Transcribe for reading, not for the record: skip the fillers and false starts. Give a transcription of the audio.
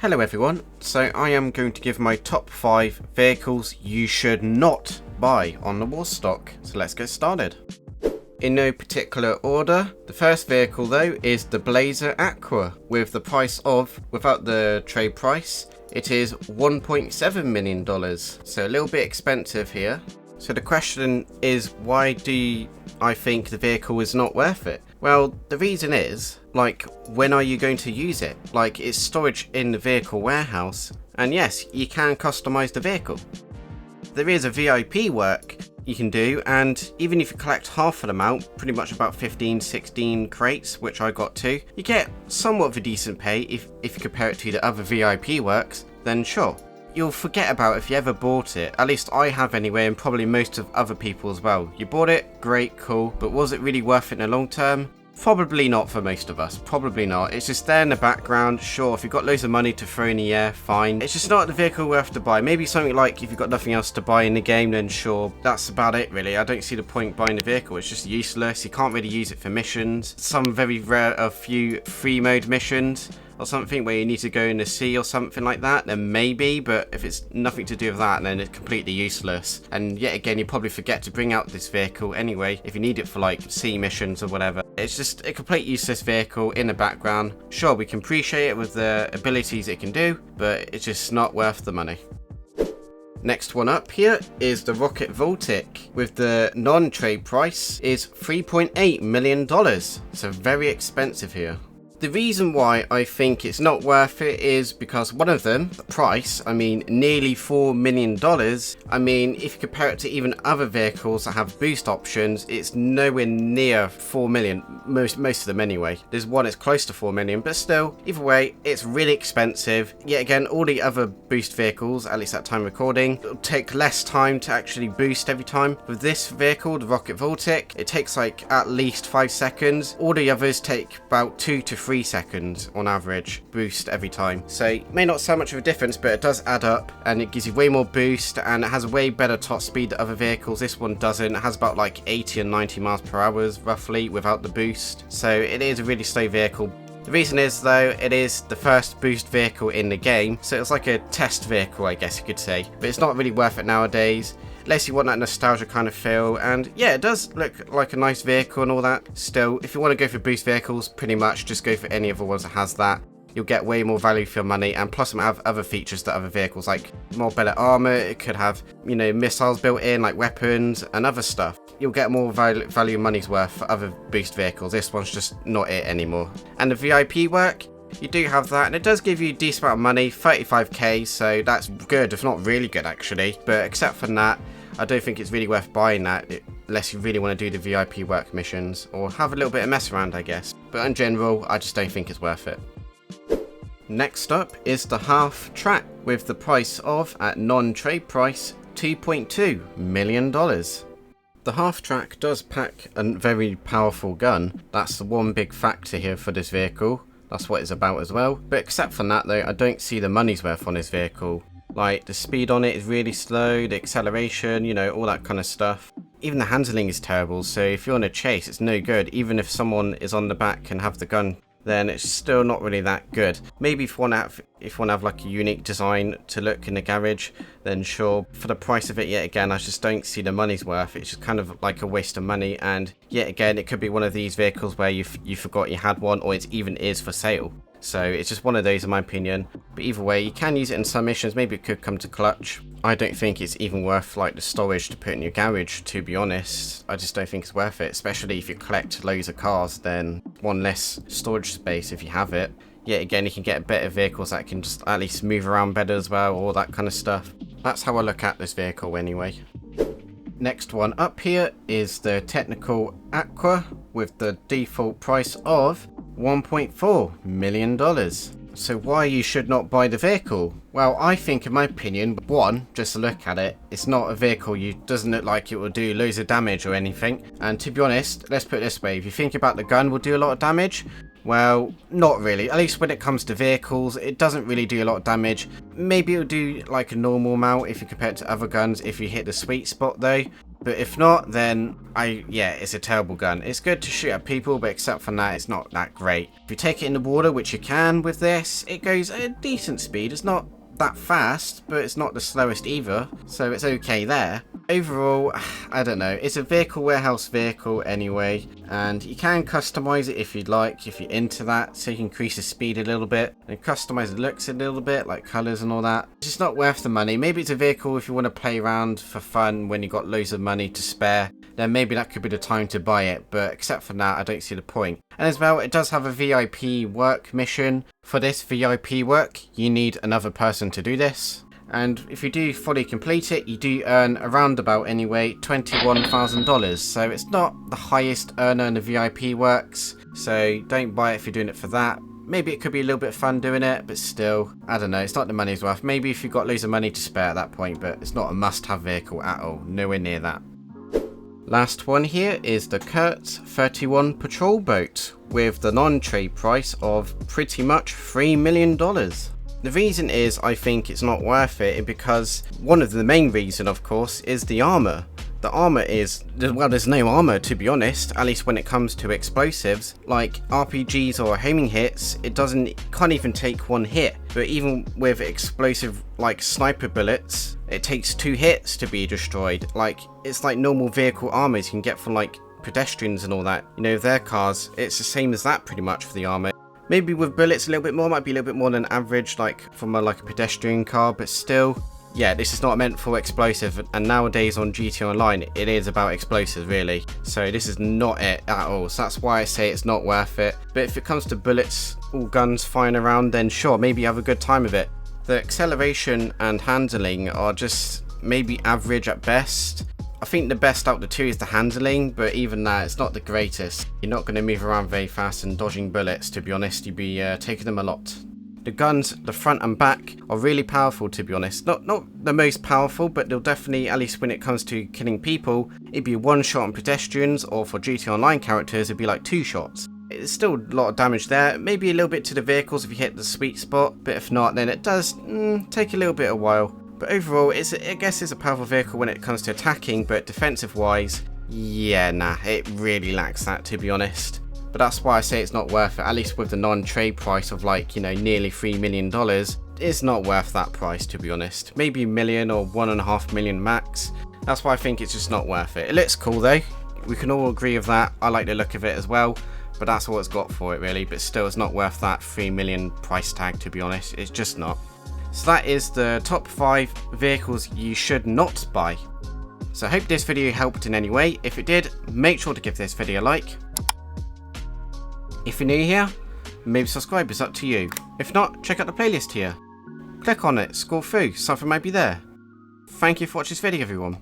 Hello everyone, so I am going to give my top 5 vehicles you should not buy on the Warstock, so let's get started. In no particular order, the first vehicle though is the Blazer Aqua, with the price of, without the trade price, it is $1.7 million, so a little bit expensive here. So the question is, why do I think the vehicle is not worth it? Well, the reason is, like, when are you going to use it? Like, it's storage in the vehicle warehouse, and yes, you can customize the vehicle. There is a VIP work you can do, and even if you collect half of the amount, pretty much about 15-16 crates, which I got to, you get somewhat of a decent pay if you compare it to the other VIP works, then sure. You'll forget about it if you ever bought it, at least I have anyway, and probably most of other people as well. You bought it, great, cool, but was it really worth it in the long term? Probably not for most of us, probably not. It's just there in the background, sure, if you've got loads of money to throw in the air, fine. It's just not the vehicle worth to buy. Maybe something like if you've got nothing else to buy in the game, then sure, that's about it really. I don't see the point buying the vehicle, it's just useless. You can't really use it for missions. Some very rare, a few free mode missions or something where you need to go in the sea or something like that, then maybe, but if it's nothing to do with that, then it's completely useless. And yet again, you probably forget to bring out this vehicle anyway if you need it for like sea missions or whatever. It's just a complete useless vehicle in the background. Sure, we can appreciate it with the abilities it can do, but it's just not worth the money. Next one up here is the Rocket Voltic, with the non-trade price is $3.8 million, so very expensive here. The reason why I think it's not worth it is because one of them, the price, I mean nearly $4 million, I mean if you compare it to even other vehicles that have boost options, it's nowhere near 4 million, most of them anyway. There's one that's close to 4 million, but still, either way, it's really expensive. Yet again, all the other boost vehicles, at least at time recording, it'll take less time to actually boost every time. With this vehicle, the Rocket Voltic, it takes like at least 5 seconds. All the others take about 2 to 3 seconds on average boost every time, so it may not sound much of a difference, but it does add up, and it gives you way more boost, and it has a way better top speed than other vehicles. This one doesn't. It has about like 80 and 90 miles per hour roughly without the boost, so it is a really slow vehicle. The reason is though, it is the first boost vehicle in the game, so it's like a test vehicle, I guess you could say, but it's not really worth it nowadays. Unless you want that nostalgia kind of feel, and yeah, it does look like a nice vehicle and all that. Still, if you want to go for boost vehicles, pretty much just go for any of the ones that has that. You'll get way more value for your money, and plus it might have other features that other vehicles, like more better armor. It could have, you know, missiles built in, like weapons and other stuff. You'll get more value money's worth for other boost vehicles. This one's just not it anymore. And the VIP work, you do have that, and it does give you a decent amount of money, 35k, so that's good, if not really good actually. But except for that, I don't think it's really worth buying that unless you really want to do the VIP work missions or have a little bit of mess around, I guess. But in general, I just don't think it's worth it. Next up is the half track, with the price of, at non-trade price, $2.2 million. The half track does pack a very powerful gun. That's the one big factor here for this vehicle. That's what it's about as well. But except for that though, I don't see the money's worth on this vehicle. Like, the speed on it is really slow, the acceleration, you know, all that kind of stuff. Even the handling is terrible, so if you're on a chase, it's no good. Even if someone is on the back and have the gun, then it's still not really that good. Maybe if you want to have like a unique design to look in the garage, then sure. For the price of it, yet again, I just don't see the money's worth. It's just kind of like a waste of money, and yet again, it could be one of these vehicles where you forgot you had one, or it even is for sale. So it's just one of those in my opinion. But either way, you can use it in some missions. Maybe it could come to clutch. I don't think it's even worth like the storage to put in your garage, to be honest. I just don't think it's worth it, especially if you collect loads of cars, then one less storage space if you have it. Yet again, you can get better vehicles that can just at least move around better as well, all that kind of stuff. That's how I look at this vehicle anyway. Next one up here is the technical Aqua, with the default price of $1.4 million. So why you should not buy the vehicle? Well, I think in my opinion, one, just to look at it, it's not a vehicle, doesn't look like it will do loads of damage or anything. And to be honest, let's put it this way, if you think about the gun will do a lot of damage, well, not really. At least when it comes to vehicles, it doesn't really do a lot of damage. Maybe it'll do like a normal amount if you compare it to other guns, if you hit the sweet spot though. But if not, then yeah, it's a terrible gun. It's good to shoot at people, but except for that, it's not that great. If you take it in the water, which you can with this, it goes at a decent speed. It's not that fast, but it's not the slowest either, so it's okay there. Overall, I don't know, it's a vehicle warehouse vehicle anyway, and you can customize it if you'd like, if you're into that, so you can increase the speed a little bit and customize the looks a little bit, like colors and all that. It's just not worth the money. Maybe it's a vehicle if you want to play around for fun when you've got loads of money to spare, then maybe that could be the time to buy it, but except for that, I don't see the point. And as well, it does have a VIP work mission. For this VIP work, you need another person to do this. And if you do fully complete it, you do earn around about anyway $21,000. So it's not the highest earner in the VIP works. So don't buy it if you're doing it for that. Maybe it could be a little bit fun doing it, but still, I don't know, it's not the money's worth. Maybe if you've got loads of money to spare at that point, but it's not a must-have vehicle at all. Nowhere near that. Last one here is the Kurtz 31 patrol boat with the non-trade price of pretty much $3 million. The reason is I think it's not worth it because one of the main reason, of course, is the armor. The armor is, well, there's no armor to be honest, at least when it comes to explosives. Like RPGs or homing hits, it can't even take one hit. But even with explosive like sniper bullets, it takes 2 hits to be destroyed. Like, it's like normal vehicle armors you can get from like pedestrians and all that. You know, their cars, it's the same as that pretty much for the armor. Maybe with bullets a little bit more, might be a little bit more than average, like from a pedestrian car, but still, yeah, this is not meant for explosive, and nowadays on GT Online, it is about explosives really. So this is not it at all, so that's why I say it's not worth it. But if it comes to bullets, all guns flying around, then sure, maybe have a good time with it. The acceleration and handling are just maybe average at best. I think the best out of the two is the handling, but even that, it's not the greatest. You're not going to move around very fast and dodging bullets, to be honest. You'd be taking them a lot. The guns, the front and back, are really powerful, to be honest. Not the most powerful, but they'll definitely, at least when it comes to killing people, it'd be 1 shot on pedestrians, or for GT Online characters, it'd be like 2 shots. It's still a lot of damage there. Maybe a little bit to the vehicles if you hit the sweet spot, but if not, then it does take a little bit of a while. But overall, I guess it's a powerful vehicle when it comes to attacking, but defensive-wise, yeah, nah, it really lacks that, to be honest. But that's why I say it's not worth it, at least with the non-trade price of like, you know, nearly $3 million. It's not worth that price, to be honest. Maybe $1 million or $1.5 million max. That's why I think it's just not worth it. It looks cool though. We can all agree with that. I like the look of it as well. But that's all it's got for it really. But still, it's not worth that $3 million price tag, to be honest. It's just not. So that is the top 5 vehicles you should not buy. So I hope this video helped in any way. If it did, make sure to give this video a like. If you're new here, maybe subscribe, it's up to you. If not, check out the playlist here. Click on it, scroll through, something might be there. Thank you for watching this video everyone.